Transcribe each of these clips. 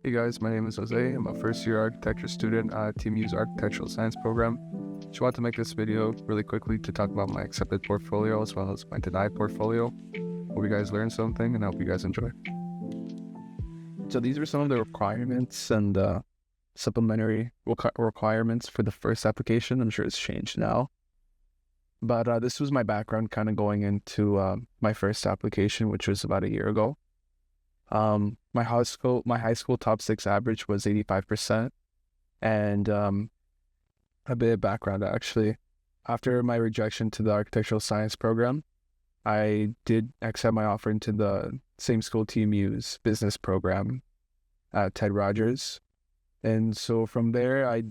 Hey guys, my name is Jose. I'm a first year architecture student at TMU's architectural science program. Just want to make this video really quickly to talk about my accepted portfolio as well as my denied portfolio. Hope you guys learned something and I hope you guys enjoy. So these are some of the requirements and supplementary requirements for the first application. I'm sure it's changed now. But this was my background kind of going into my first application, which was about a year ago. My high school top 6 average was 85%. And a bit of background actually. After my rejection to the architectural science program, I did accept my offer into the same school TMU's business program at Ted Rogers. And so from there, I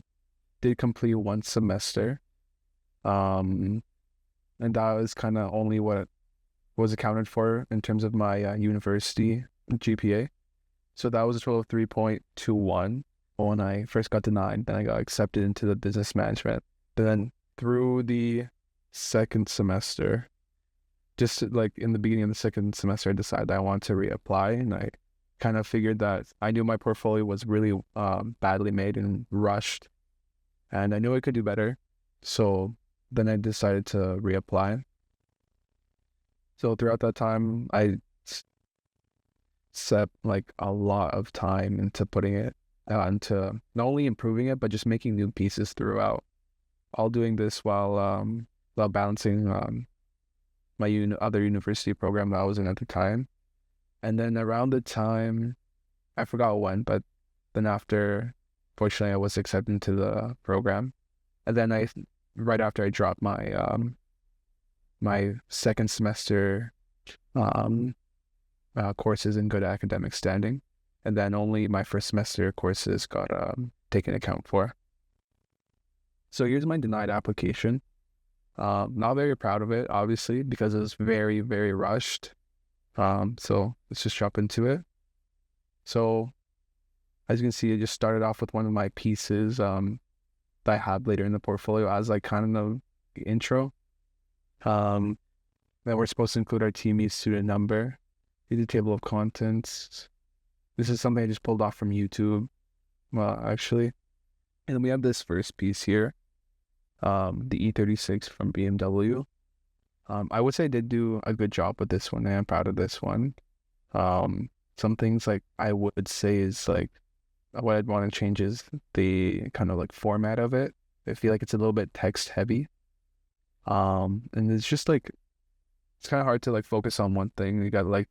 did complete one semester. And that was kind of only what was accounted for in terms of my university GPA. So that was a total of 3.21 when I first got denied. Then I got accepted into the business management. Then through the second semester, just like in the beginning of the second semester, I decided I wanted to reapply. And I kind of figured that I knew my portfolio was really badly made and rushed. And I knew I could do better. So then I decided to reapply. So throughout that time, I set like a lot of time into putting it into not only improving it but just making new pieces throughout. All doing this while balancing my other university program that I was in at the time. And then around the time, I forgot when, but then after, fortunately, I was accepted into the program. And then right after I dropped my my second semester courses in good academic standing, and then only my first semester courses got taken account for. So here's my denied application. Not very proud of it, obviously, because it was very, very rushed. So let's just jump into it. So as you can see, I just started off with one of my pieces that I had later in the portfolio as like kind of the intro. Then we're supposed to include our TMU student number, the table of contents. This is something I just pulled off from YouTube, actually. And then we have this first piece here, the E36 from BMW. I would say I did do a good job with this one. I am proud of this one. Some things like I would say is like what I'd want to change is the kind of like format of it. I feel like it's a little bit text heavy. And it's just like it's kind of hard to like focus on one thing. You got like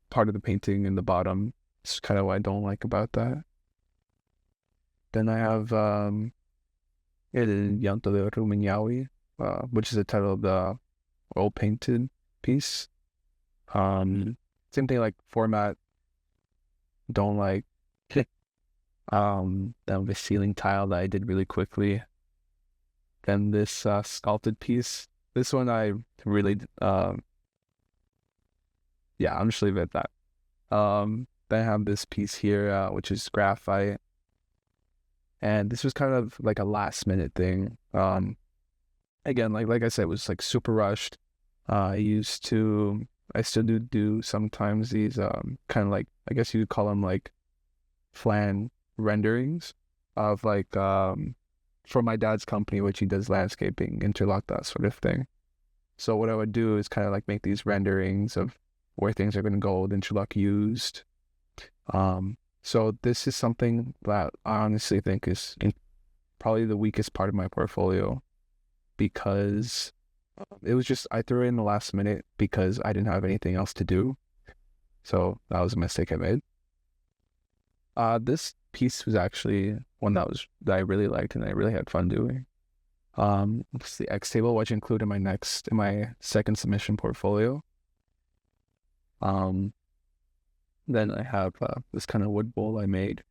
part of the painting in the bottom. It's kind of what I don't like about that. Then I have El Llanto de Rumiñahui, which is the title of the oil painted piece. Same thing like format. Don't like. Then the ceiling tile that I did really quickly. Then this sculpted piece. This one I really yeah, I'm just leave it at that. Then I have this piece here, which is graphite. And this was kind of like a last minute thing. Again, like I said, it was like super rushed. I still do sometimes these kind of like, I guess you would call them like flan renderings of like for my dad's company, which he does landscaping, interlock, that sort of thing. So what I would do is kind of like make these renderings of where things are going to go, the interlock used. So this is something that I honestly think is probably the weakest part of my portfolio, because it was just, I threw it in the last minute because I didn't have anything else to do. So that was a mistake I made. This piece was actually one that I really liked and I really had fun doing. It's the X table, which I include in my second submission portfolio. Then I have this kind of wood bowl I made,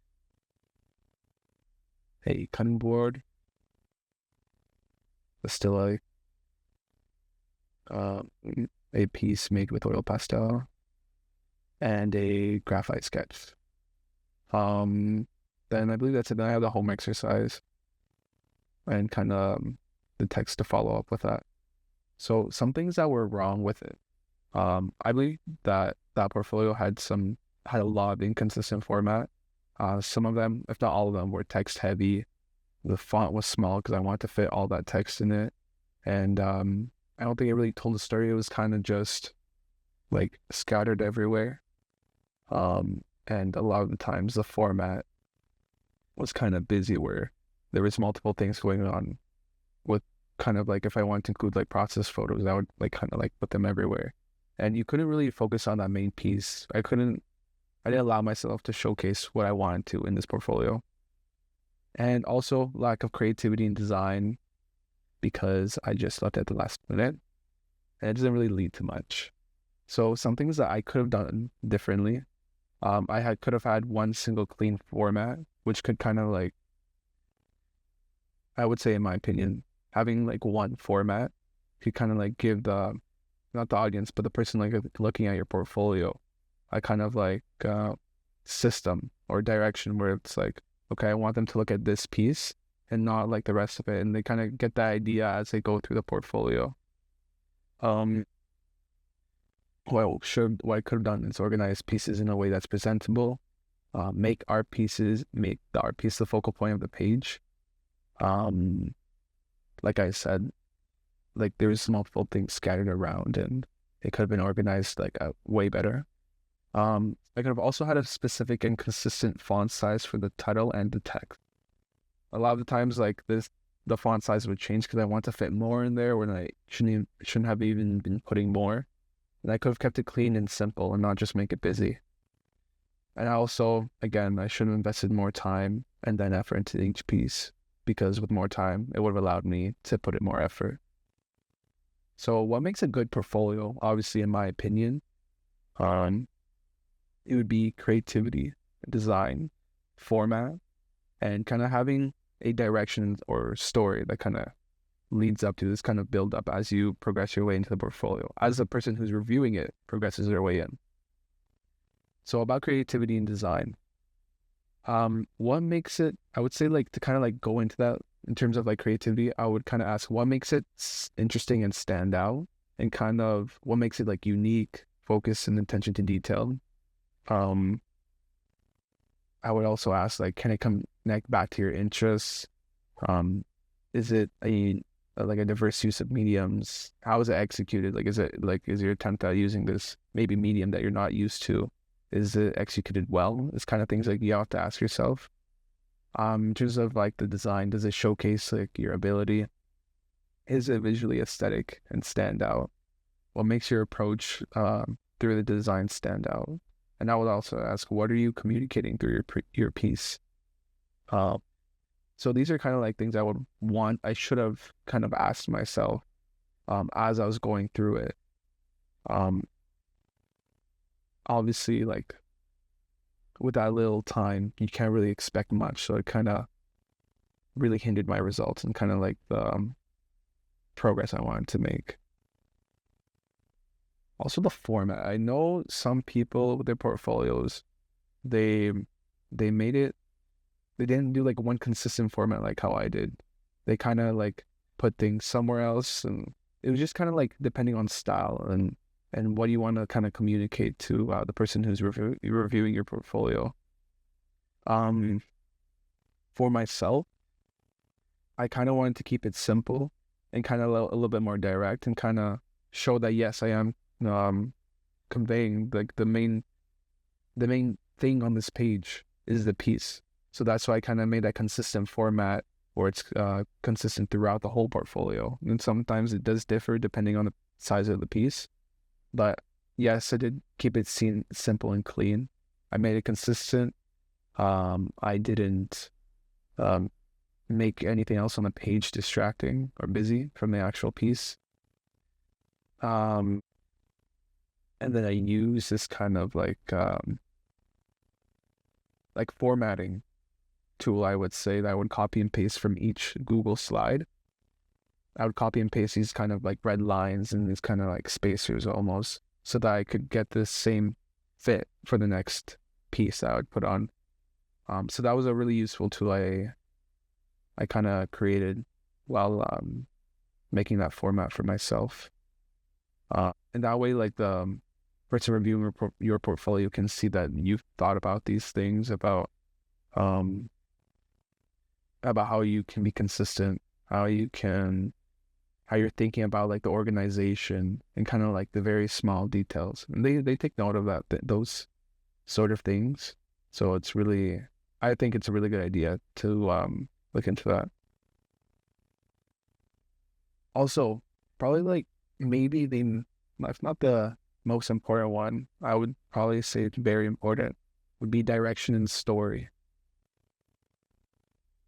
a cutting board, a stilla, a piece made with oil pastel, and a graphite sketch. Then I believe that's it. Then I have the home exercise and kind of the text to follow up with that. So some things that were wrong with it. I believe that portfolio had a lot of inconsistent format. Some of them, if not all of them, were text heavy. The font was small because I wanted to fit all that text in it. And I don't think it really told the story. It was kind of just like scattered everywhere. And a lot of the times the format was kind of busy where there was multiple things going on with kind of like if I wanted to include like process photos, I would like kind of like put them everywhere. And you couldn't really focus on that main piece. I didn't allow myself to showcase what I wanted to in this portfolio. And also lack of creativity and design because I just left at the last minute and it doesn't really lead to much. So some things that I could have done differently. Could have had one single clean format, which could kind of like, I would say in my opinion, having like one format could kind of like give not the audience, but the person like looking at your portfolio, a kind of like system or direction where it's like, okay, I want them to look at this piece and not like the rest of it. And they kind of get that idea as they go through the portfolio. What I could have done is organize pieces in a way that's presentable, make the art piece the focal point of the page. Like I said, like there's multiple things scattered around and it could have been organized like way better. I could have also had a specific and consistent font size for the title and the text. A lot of the times like the font size would change because I want to fit more in there when I shouldn't have even been putting more. And I could have kept it clean and simple and not just make it busy. And also, again, I should have invested more time and then effort into each piece because with more time, it would have allowed me to put in more effort. So what makes a good portfolio, obviously, in my opinion, it would be creativity, design, format, and kind of having a direction or story that kind of leads up to this kind of build up as you progress your way into the portfolio, as the person who's reviewing it progresses their way in. So about creativity and design, what makes it, I would say like to kind of like go into that in terms of like creativity, I would kind of ask what makes it interesting and stand out and kind of what makes it like unique, focus and attention to detail. I would also ask like, can it connect back to your interests? Is it a diverse use of mediums? How is it executed? Like, is your attempt at using this maybe medium that you're not used to? Is it executed well? It's kind of things like you have to ask yourself. In terms of like the design, does it showcase like your ability? Is it visually aesthetic and stand out? What makes your approach through the design stand out? And I would also ask, what are you communicating through your piece? So these are kind of like things I should have kind of asked myself as I was going through it. Obviously, like with that little time, you can't really expect much. So it kind of really hindered my results and kind of like the progress I wanted to make. Also the format. I know some people with their portfolios, they made it, they didn't do like one consistent format like how I did. They kind of like put things somewhere else, and it was just kind of like depending on style and what you want to kind of communicate to the person who's reviewing your portfolio. For myself, I kind of wanted to keep it simple and kind of a little bit more direct and kind of show that yes, I am conveying like the main thing on this page is the piece. So that's why I kind of made that consistent format where it's consistent throughout the whole portfolio. And sometimes it does differ depending on the size of the piece. But yes, I did keep it simple and clean. I made it consistent. I didn't make anything else on the page distracting or busy from the actual piece. And then I use this kind of like formatting tool, I would say, that I would copy and paste from each Google slide. I would copy and paste these kind of like red lines and these kind of like spacers almost, so that I could get the same fit for the next piece that I would put on. So that was a really useful tool I kind of created while making that format for myself. And that way, like the person reviewing your portfolio can see that you've thought about these things, about about how you can be consistent, how you're thinking about like the organization and kind of like the very small details. And they take note of those sort of things. So I think it's a really good idea to look into that. Also, probably like maybe if not the most important one, I would probably say it's very important, would be direction and story.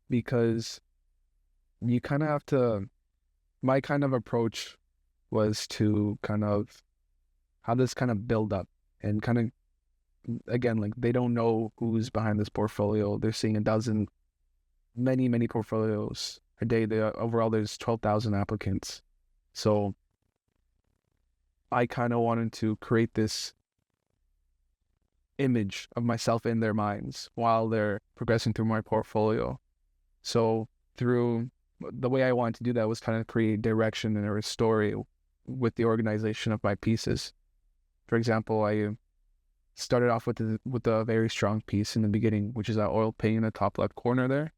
Because you kind of have to, my kind of approach was to kind of have this kind of build up and kind of, again, like they don't know who's behind this portfolio. They're seeing many portfolios a day. Overall, there's 12,000 applicants. So I kind of wanted to create this image of myself in their minds while they're progressing through my portfolio. So through the way I wanted to do that was kind of create direction and a story with the organization of my pieces. For example, I started off with a very strong piece in the beginning, which is that oil paint in the top left corner there.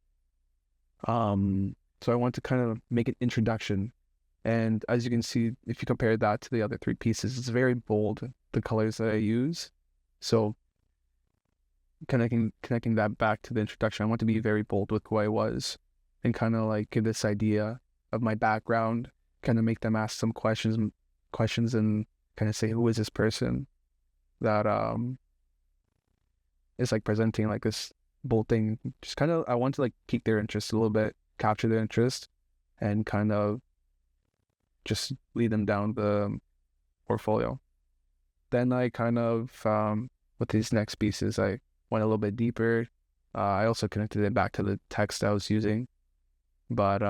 So I want to kind of make an introduction. And as you can see, if you compare that to the other three pieces, it's very bold, the colors that I use. So connecting that back to the introduction, I want to be very bold with who I was and kind of like give this idea of my background, kind of make them ask some questions and kind of say, who is this person that is like presenting like this bold thing. Just kind of, I want to like pique their interest a little bit, capture their interest, and kind of just lead them down the portfolio. Then I kind of, with these next pieces, I went a little bit deeper. I also connected it back to the text I was using. But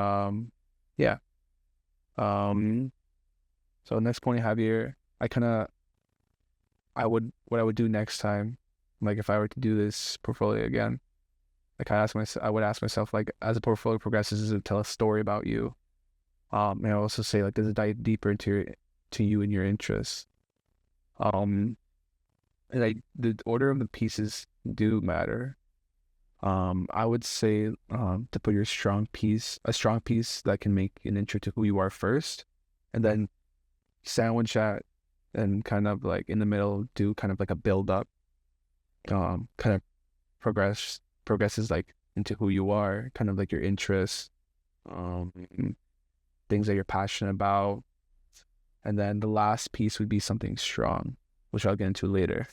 yeah. So next point I have here, what I would do next time, like if I were to do this portfolio again, like I would ask myself, like, as the portfolio progresses, does it tell a story about you? And I also say, like, does it dive deeper into you and your interests? And the order of the pieces do matter. I would say to put a strong piece that can make an intro to who you are first, and then sandwich that and kind of like in the middle do kind of like a build up, kind of progresses like into who you are, kind of like your interests, things that you're passionate about. And then the last piece would be something strong, which I'll get into later.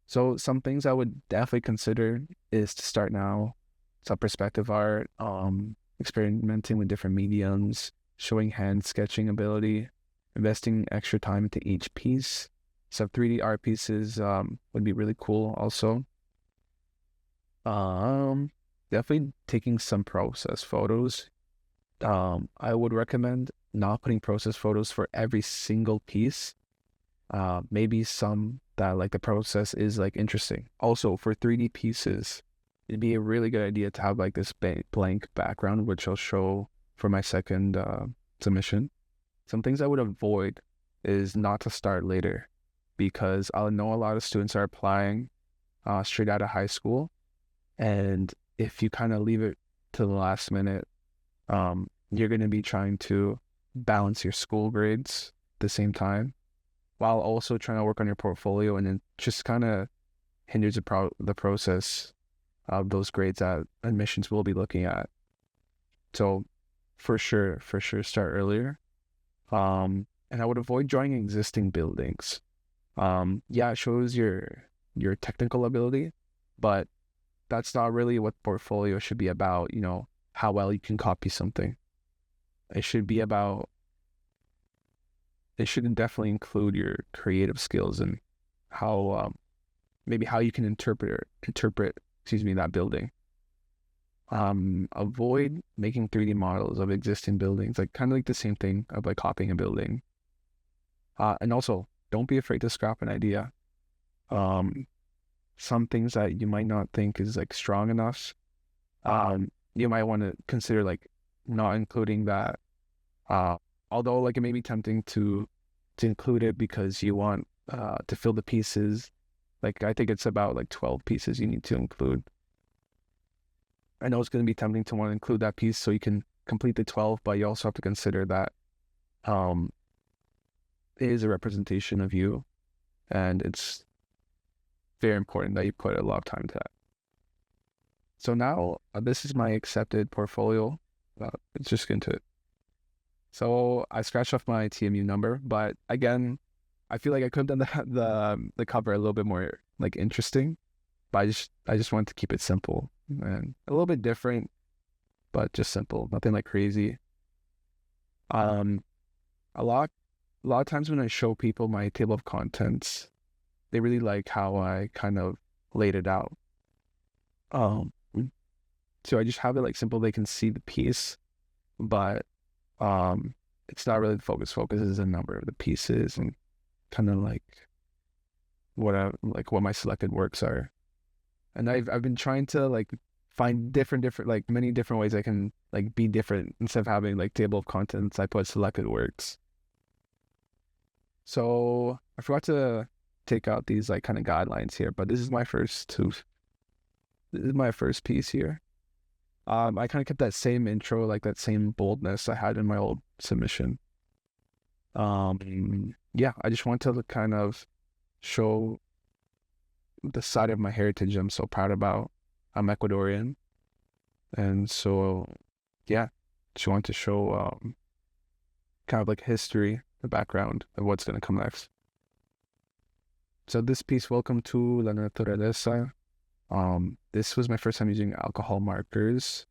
So some things I would definitely consider is to start now. Some perspective art, experimenting with different mediums, showing hand sketching ability, investing extra time into each piece. So 3D art pieces would be really cool also. Definitely taking some process photos. I would recommend not putting process photos for every single piece. Maybe some that like the process is like interesting. Also for 3D pieces, it'd be a really good idea to have like this blank background, which I'll show for my second submission. Some things I would avoid is not to start later, because I know a lot of students are applying straight out of high school, and if you kind of leave it to the last minute, you're going to be trying to balance your school grades at the same time, while also trying to work on your portfolio, and it just kind of hinders the process of those grades that admissions will be looking at. So for sure, start earlier. And I would avoid drawing existing buildings. Yeah, it shows your technical ability, but that's not really what portfolio should be about, how well you can copy something. It should definitely include your creative skills and how maybe how you can interpret that building. Avoid making 3D models of existing buildings, like kind of like the same thing of like copying a building. And also don't be afraid to scrap an idea. Some things that you might not think is like strong enough, you might want to consider like not including that. Although like it may be tempting to include it because you want to fill the pieces Like, I think it's about like 12 pieces you need to include. I know it's going to be tempting to want to include that piece so you can complete the 12, but you also have to consider that um, it is a representation of you, and it's very important that you put a lot of time to that. So now this is my accepted portfolio. Let's just get into it. So I scratched off my TMU number, but again, I feel like I could have done the cover a little bit more like interesting, but I just wanted to keep it simple and a little bit different, but just simple, nothing like crazy. Um, a lot of times when I show people my table of contents, they really like how I kind of laid it out. So I just have it like simple. They can see the piece, but it's not really the focus. Focus is a number of the pieces and kind of like what my selected works are. And I've been trying to like find different like many different ways I can like be different. Instead of having like table of contents, I put selected works. So I forgot to take out these like kind of guidelines here, but this is my first piece here. I kind of kept that same intro, like that same boldness I had in my old submission. Yeah, I just want to kind of show the side of my heritage I'm so proud about. I'm Ecuadorian, and so yeah, just want to show kind of like history, the background of what's gonna come next. So this piece, Welcome to La Naturaleza. This was my first time using alcohol markers.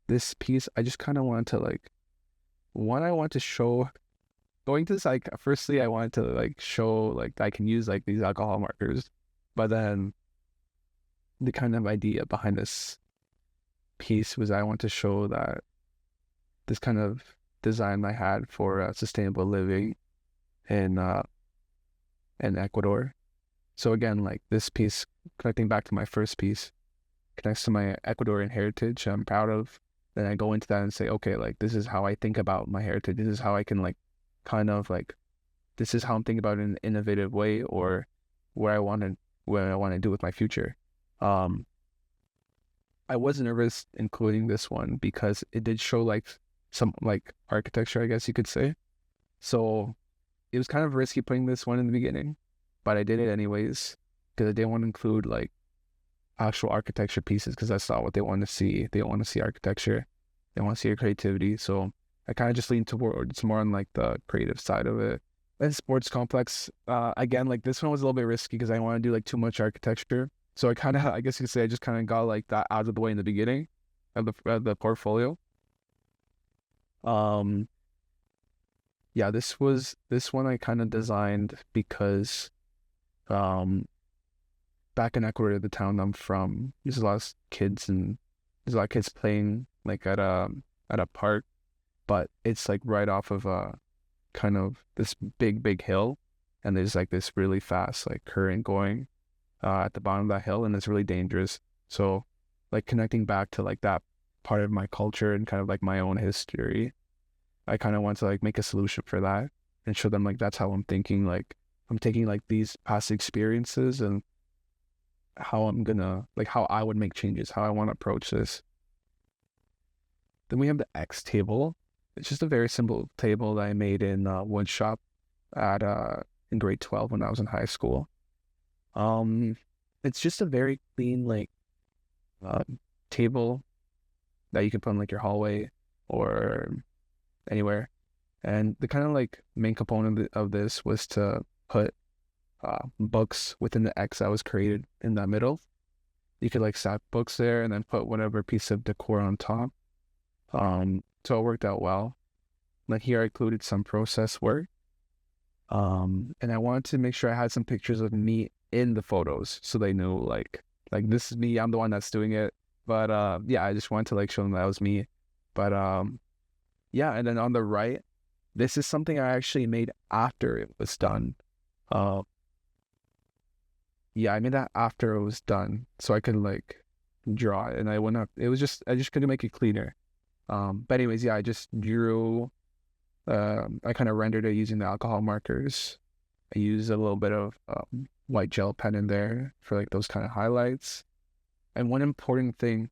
This piece, I just kind of wanted to like, I want to show, going to this, like, firstly, I wanted to like show like I can use like these alcohol markers, but then the kind of idea behind this piece was I want to show that this kind of design I had for sustainable living in Ecuador. So again, like this piece, connecting back to my first piece, connects to my Ecuadorian heritage I'm proud of. Then I go into that and say, okay, like this is how I think about my heritage. This is how I can like kind of like, this is how I'm thinking about it in an innovative way, or where I want to do with my future. I was nervous including this one because it did show like some like architecture, I guess you could say. So it was kind of risky putting this one in the beginning, but I did it anyways because I didn't want to include like actual architecture pieces because that's not what they want to see. They want to see architecture. They want to see your creativity. So I kind of just leaned towards more on like the creative side of it. And sports complex, again, like this one was a little bit risky because I didn't want to do like too much architecture. So I kind of, I guess you could say, I just kind of got like that out of the way in the beginning of the portfolio. Yeah, this one I kind of designed because back in Ecuador, the town I'm from, there's a lot of kids playing like at a park, but it's like right off of a kind of this big hill, and there's like this really fast like current going at the bottom of that hill, and it's really dangerous. So like connecting back to like that part of my culture and kind of like my own history, I kind of want to like make a solution for that and show them like that's how I'm thinking. Like I'm taking like these past experiences and how I'm gonna like how I would make changes, how I want to approach this. Then we have the X table. It's just a very simple table that I made in wood shop at in grade 12 when I was in high school. It's just a very clean like table that you can put in like your hallway or anywhere. And the kind of like main component of this was to put books within the X that was created in that middle. You could like stack books there and then put whatever piece of decor on top. So it worked out well. Like here I included some process work. And I wanted to make sure I had some pictures of me in the photos so they knew like this is me, I'm the one that's doing it. But yeah, I just wanted to like show them that was me. But yeah, and then on the right, this is something I actually made after it was done. Yeah, I made that after it was done so I could like draw it, and I just couldn't make it cleaner. But anyways, yeah, I just drew, I kind of rendered it using the alcohol markers. I use a little bit of white gel pen in there for like those kind of highlights. And one important thing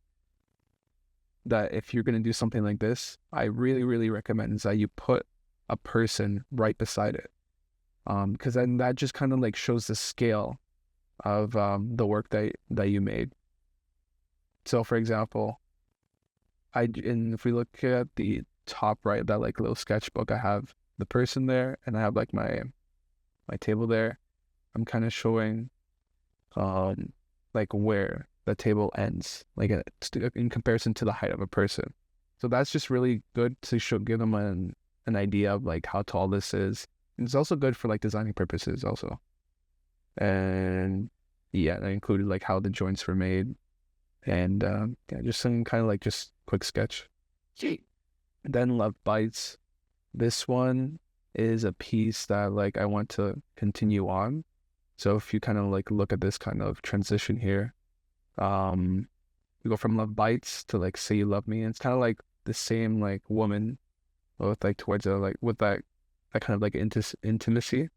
that if you're going to do something like this, I really, really recommend is that you put a person right beside it. Because then that just kind of like shows the scale of the work that you made. So for example, and if we look at the top right, that like little sketchbook, I have the person there and I have like my table there. I'm kind of showing like where the table ends, like in comparison to the height of a person. So that's just really good to give them an idea of like how tall this is. And it's also good for like designing purposes also. And yeah, I included like how the joints were made, and yeah, just some kind of like just quick sketch. Then Love Bites. This one is a piece that like I want to continue on. So if you kind of like look at this kind of transition here, we go from Love Bites to like Say You Love Me, and it's kind of like the same like woman with like towards like with that kind of like intimacy.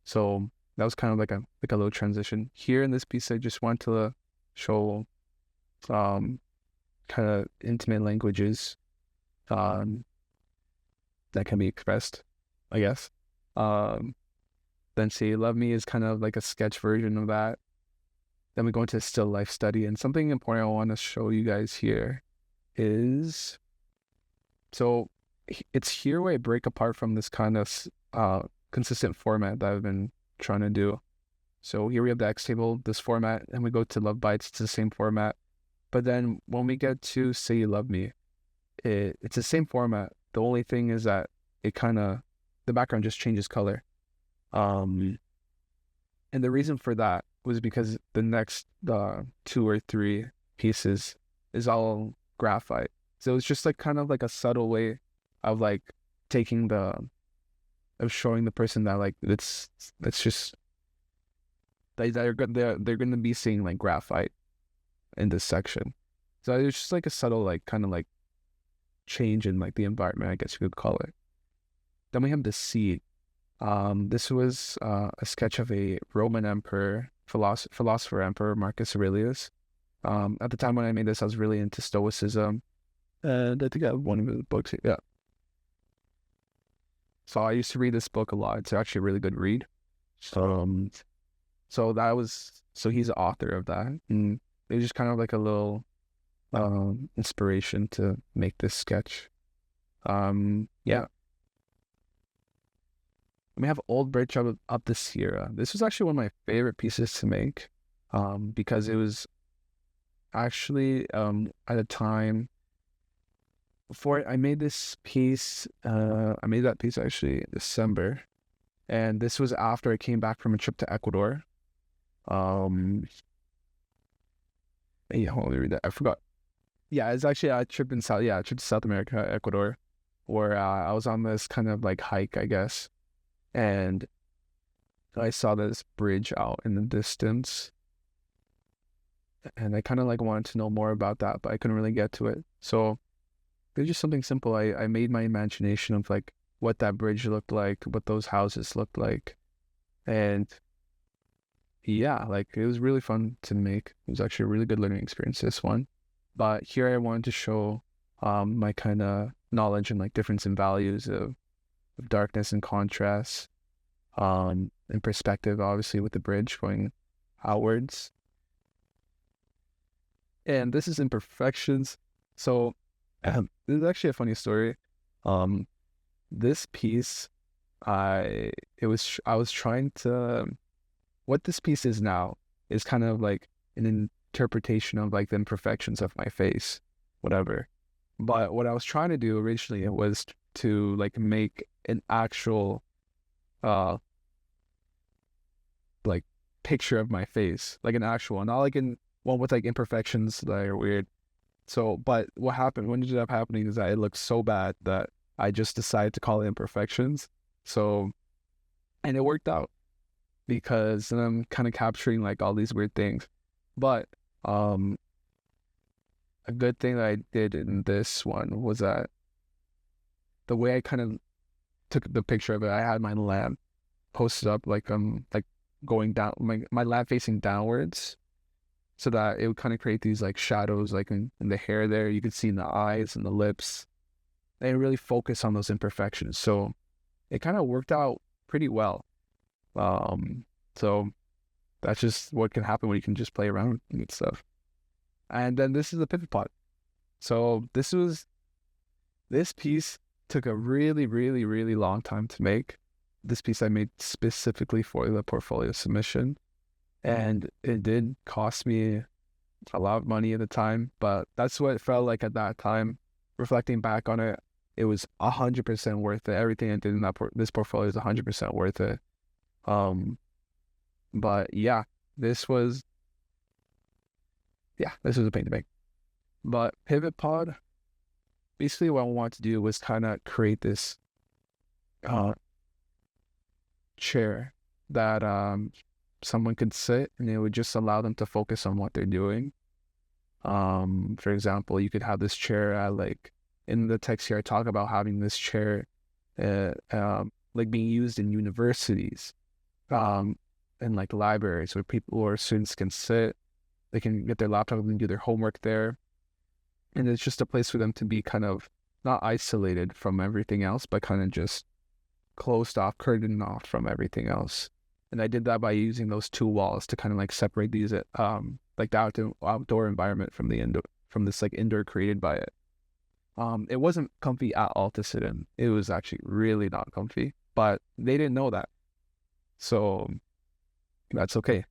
So that was kind of like a little transition here in this piece. I just want to show kind of intimate languages that can be expressed, I guess. Then Say You Love Me is kind of like a sketch version of that. Then we go into still life study, and something important I want to show you guys here is, so it's here where I break apart from this kind of consistent format that I've been trying to do. So here we have the X table, this format, and we go to Love Bites, it's the same format. But then when we get to Say You Love Me, it's the same format. The only thing is that it kind of, the background just changes color. And the reason for that was because the next 2 or 3 pieces is all graphite. So it's just like kind of like a subtle way of like taking of showing the person that like it's just they're going to be seeing like graphite in this section. So it's just like a subtle like kind of like change in like the environment, I guess you could call it. Then we have the seed. This was a sketch of a Roman emperor, philosopher emperor, Marcus Aurelius. At the time when I made this, I was really into Stoicism, and I think I have one of his books. Yeah. So I used to read this book a lot. It's actually a really good read. So he's the author of that, and it was just kind of like a little inspiration to make this sketch. Yeah. We have Old Bridge up the Sierra. This was actually one of my favorite pieces to make, because it was actually at a time before I made this piece. I made that piece actually in December, and this was after I came back from a trip to Ecuador. Yeah, hold on, let me read that. I forgot. Yeah, it's actually a trip to South America, Ecuador, where I was on this kind of like hike, I guess. And I saw this bridge out in the distance, and I kind of like wanted to know more about that, but I couldn't really get to it. So there's just something simple. I made my imagination of like what that bridge looked like, what those houses looked like. And yeah, like it was really fun to make. It was actually a really good learning experience, this one. But here I wanted to show my kind of knowledge and like difference in values of darkness and contrast, and perspective, obviously, with the bridge going outwards. And this is imperfections. So this is actually a funny story. This piece, I was trying to, what this piece is now is kind of like an interpretation of like the imperfections of my face, whatever. But what I was trying to do originally was to like make an actual like picture of my face, like an actual, not like in one with like imperfections that are weird. So, but what ended up happening is that it looked so bad that I just decided to call it imperfections. So, and it worked out because I'm kind of capturing like all these weird things. But a good thing that I did in this one was that the way I kind of took the picture of it, I had my lamp posted up like going down, my lab facing downwards, so that it would kind of create these like shadows like in the hair there. You could see in the eyes and the lips. They really focus on those imperfections. So it kind of worked out pretty well. So that's just what can happen when you can just play around with stuff. And then this is the pivot pod. So this piece took a really, really, really long time to make. This piece I made specifically for the portfolio submission, and it did cost me a lot of money at the time, but that's what it felt like at that time. Reflecting back on it, it was 100% worth it. Everything I did in this portfolio is 100% worth it. But yeah, this was a pain to make. But pivot pod, basically what I wanted to do was kind of create this chair that someone could sit, and it would just allow them to focus on what they're doing. For example, you could have this chair at like, in the text here I talk about having this chair like being used in universities, and like libraries where people or students can sit. They can get their laptop and do their homework there. And it's just a place for them to be kind of not isolated from everything else, but kind of just closed off, curtained off from everything else. And I did that by using those two walls to kind of like separate these, like the outdoor environment from the indoor, from this like indoor created by it. It wasn't comfy at all to sit in. It was actually really not comfy, but they didn't know that. So that's okay.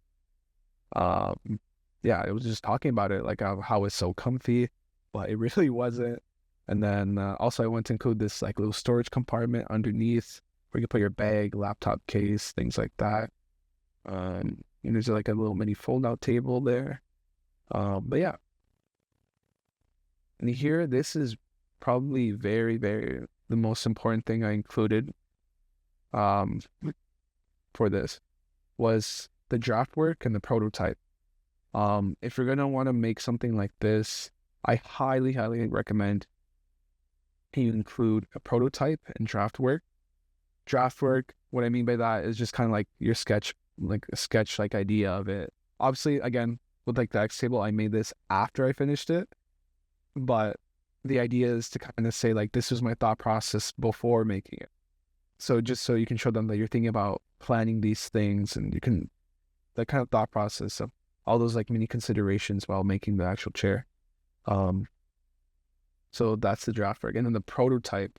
Yeah, it was just talking about it, like how it's so comfy, but it really wasn't. And then also I want to include this like little storage compartment underneath where you can put your bag, laptop case, things like that. And there's like a little mini fold-out table there. But yeah. And here, this is probably very, very the most important thing I included for this was the draft work and the prototype. If you're gonna want to make something like this, I highly, highly recommend you include a prototype and draft work. Draft work, what I mean by that is just kind of like your sketch, like a sketch like idea of it. Obviously, again, with like the X table, I made this after I finished it, but the idea is to kind of say like, this was my thought process before making it. So just so you can show them that you're thinking about planning these things, and you can, that kind of thought process of all those like mini considerations while making the actual chair. So that's the draft work. And then the prototype,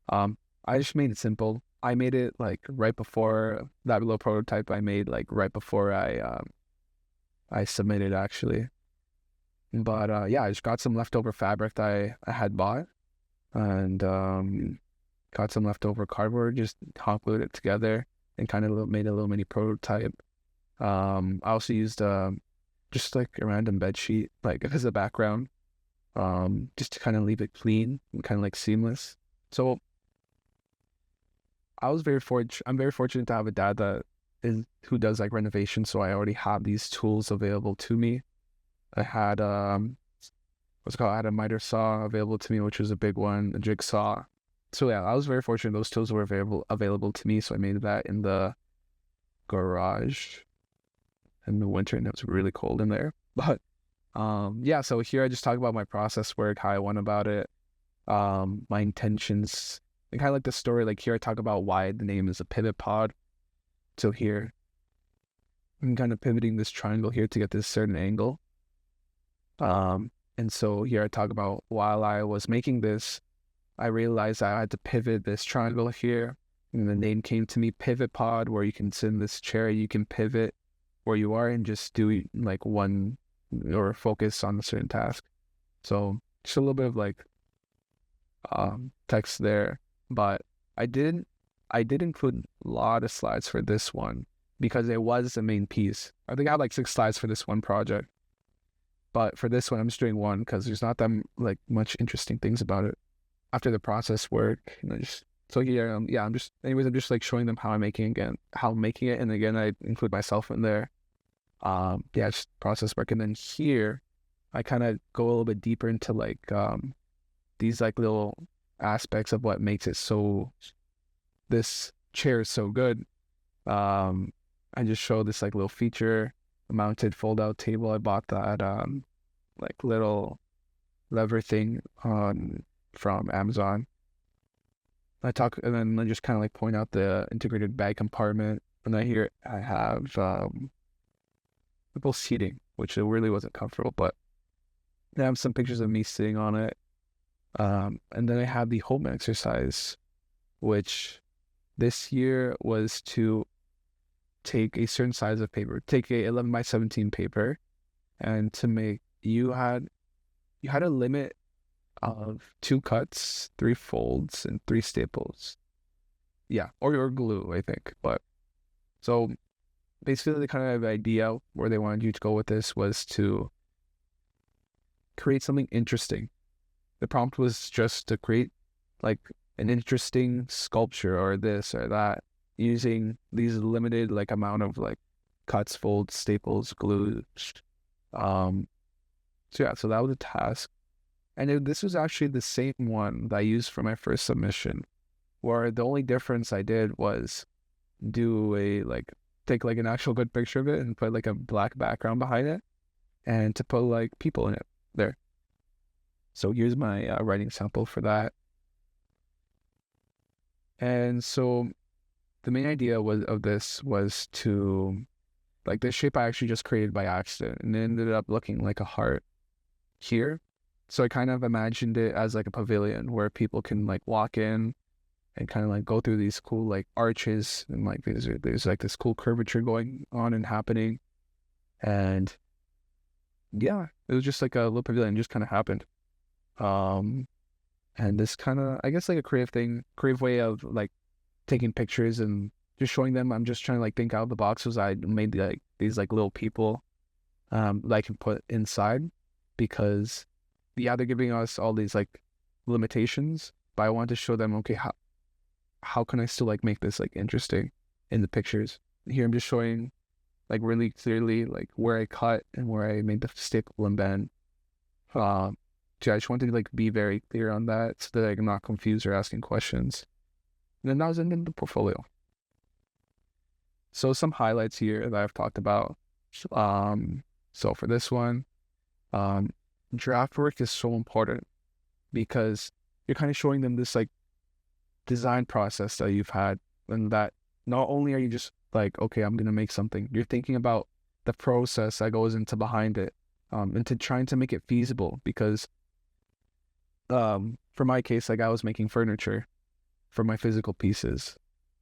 I just made it simple. I made it like right before that little prototype I made, like right before I submitted actually. But yeah, I just got some leftover fabric that I had bought, and got some leftover cardboard, just hot glued it together and kind of made a little mini prototype. I also used just like a random bed sheet like as a background, just to kind of leave it clean and kind of like seamless. So I'm very fortunate to have a dad who does like renovation, so I already have these tools available to me. I had I had a miter saw available to me, which was a big one, a jigsaw. So yeah, I was very fortunate those tools were available to me, so I made that in the garage in the winter, and it was really cold in there. But yeah, so here I just talk about my process work, how I went about it, my intentions, and kind of like the story. Like here I talk about why the name is a pivot pod. So here I'm kind of pivoting this triangle here to get this certain angle. And so here I talk about while I was making this, I realized I had to pivot this triangle here, and the name came to me, pivot pod, where you can sit in this chair, you can pivot where you are and just do like one or focus on a certain task. So just a little bit of like text there, but I did include a lot of slides for this one because it was the main piece. I think I had like 6 slides for this one project, but for this one I'm just doing one because there's not that like much interesting things about it after the process work. Just so here, yeah, I'm just like showing them how I'm making it, and again I include myself in there. Yeah, just process work, and then here I kind of go a little bit deeper into like these like little aspects of what makes it so, this chair is so good. I just showed this like little feature, a mounted fold-out table. I bought that like little lever thing on from Amazon. And then I just kind of like point out the integrated bag compartment. And then here I have little seating, which it really wasn't comfortable, but I have some pictures of me sitting on it. And then I have the home exercise, which this year was to take a certain size of paper, take a 11 by 17 paper, and to make you had a limit of 2 cuts, 3 folds, and 3 staples. Yeah, or glue, I think. But so basically, the kind of idea where they wanted you to go with this was to create something interesting. The prompt was just to create like an interesting sculpture or this or that using these limited like amount of like cuts, folds, staples, glue. So that was a task. And this was actually the same one that I used for my first submission, where the only difference I did was take like an actual good picture of it and put like a black background behind it and to put like people in it there. So here's my writing sample for that. And so the main idea was to, like, this shape I actually just created by accident, and it ended up looking like a heart here. So I kind of imagined it as like a pavilion where people can like walk in and kind of like go through these cool like arches, and like there's like this cool curvature going on and happening. And yeah, it was just like a little pavilion, just kind of happened. And this kind of, I guess, like a creative way of like taking pictures and just showing them. I'm just trying to like think out of the box. Was I made like these like little people that I can put inside, because yeah, they're giving us all these like limitations, but I want to show them, okay, how can I still like make this like interesting in the pictures. Here I'm just showing like really clearly like where I cut and where I made the staple and bend. So I just wanted to like be very clear on that so that I'm not confused or asking questions. And then that was in the portfolio. So some highlights here that I've talked about. So for this one, draft work is so important because you're kind of showing them this like design process that you've had, and that not only are you just like, okay, I'm gonna make something, you're thinking about the process that goes into behind it, into trying to make it feasible. Because for my case, like I was making furniture for my physical pieces,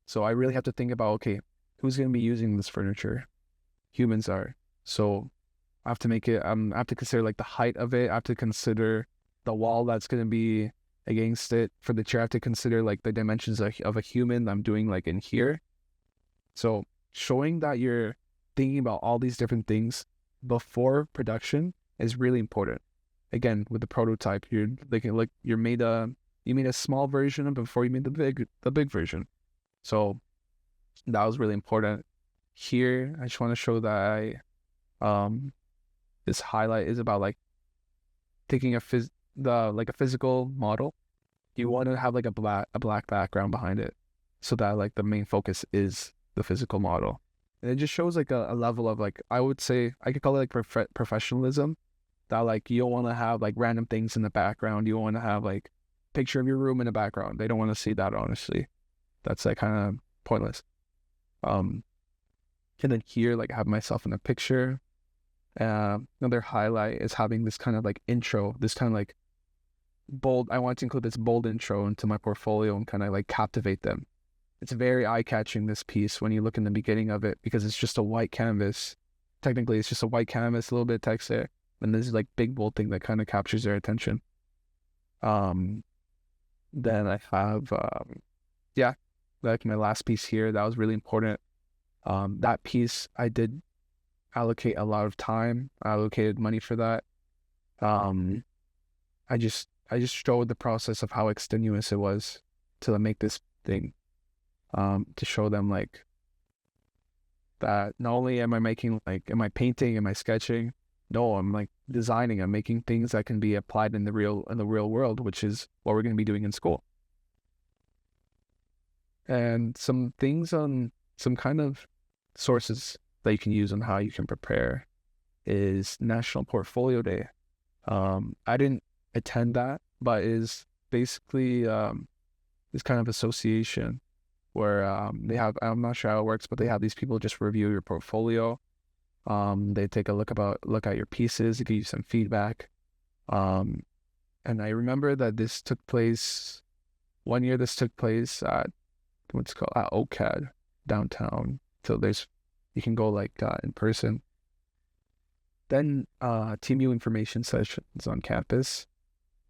so I really have to think about, okay, who's gonna be using this furniture? Humans are. So I have to make it, I have to consider like the height of it. I have to consider the wall that's going to be against it. For the chair, I have to consider like the dimensions of a human I'm doing like in here. So showing that you're thinking about all these different things before production is really important. Again, with the prototype, you're thinking like you made a small version before you made the big version. So that was really important. Here, I just want to show that this highlight is about like taking a physical model. You want to have like a black background behind it, so that like the main focus is the physical model. And it just shows like a level of like, I would say I could call it like professionalism. That like you don't want to have like random things in the background. You want to have like picture of your room in the background. They don't want to see that, honestly. That's like kind of pointless. And then here, like I have myself in a picture. Another highlight is having this kind of like intro, this kind of like bold. I want to include this bold intro into my portfolio and kind of like captivate them. It's very eye-catching, this piece, when you look in the beginning of it, because it's just a white canvas. Technically, it's just a white canvas, a little bit of text there, and this is like big bold thing that kind of captures their attention. Then I have like my last piece here that was really important. That piece I did allocate a lot of time. I allocated money for that. I just showed the process of how extenuous it was to make this thing. To show them like that not only am I making like, am I painting, am I sketching? No, I'm like designing. I'm making things that can be applied in the real world, which is what we're going to be doing in school. And some things on some kind of sources that you can use on how you can prepare is National Portfolio Day. I didn't attend that, but is basically this kind of association where they have, I'm not sure how it works, but they have these people just review your portfolio. They take a look at your pieces, give you some feedback. And I remember that this took place one year. This took place at what's called at OCAD downtown. So you can go like in person. Then TMU information sessions on campus.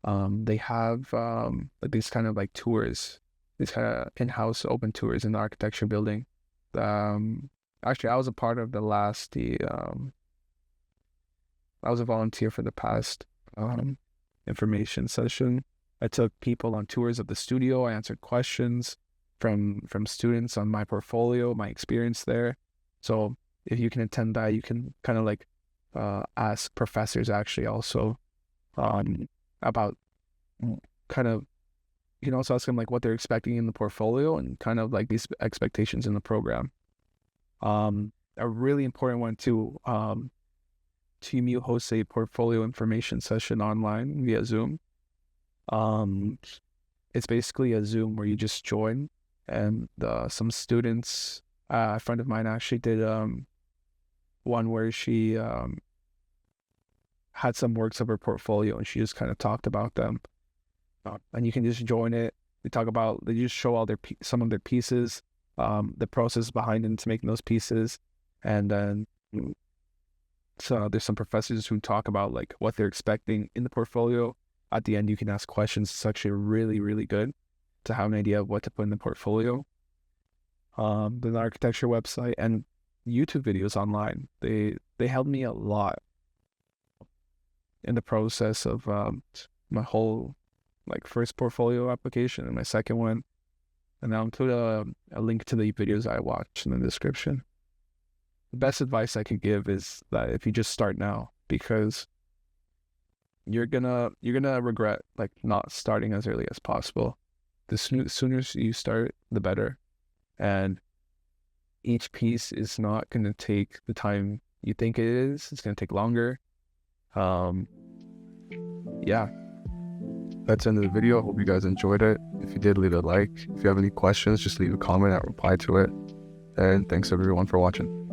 They have like these kind of like tours, these kind of in-house open tours in the architecture building. Actually, I was a part of I was a volunteer for the past information session. I took people on tours of the studio. I answered questions from students on my portfolio, my experience there. So if you can attend that, you can kind of like ask professors actually also about kind of, you can also ask them like what they're expecting in the portfolio and kind of like these expectations in the program. A really important one too, TMU hosts a portfolio information session online via Zoom. It's basically a Zoom where you just join, and some students, a friend of mine actually did one where she had some works of her portfolio and she just kind of talked about them. And you can just join it. They just show all some of their pieces, the process behind into making those pieces, and then so there's some professors who talk about like what they're expecting in the portfolio. At the end, you can ask questions. It's actually really, really good to have an idea of what to put in the portfolio. The architecture website and YouTube videos online, they helped me a lot in the process of my whole like first portfolio application and my second one. And I'll include a link to the videos I watched in the description. The best advice I could give is that if you just start now, because you're gonna regret like not starting as early as possible. The sooner you start, the better. And each piece is not gonna take the time you think it is. It's gonna take longer. Yeah. That's the end of the video. Hope you guys enjoyed it. If you did, leave a like. If you have any questions, just leave a comment. I'll reply to it. And thanks everyone for watching.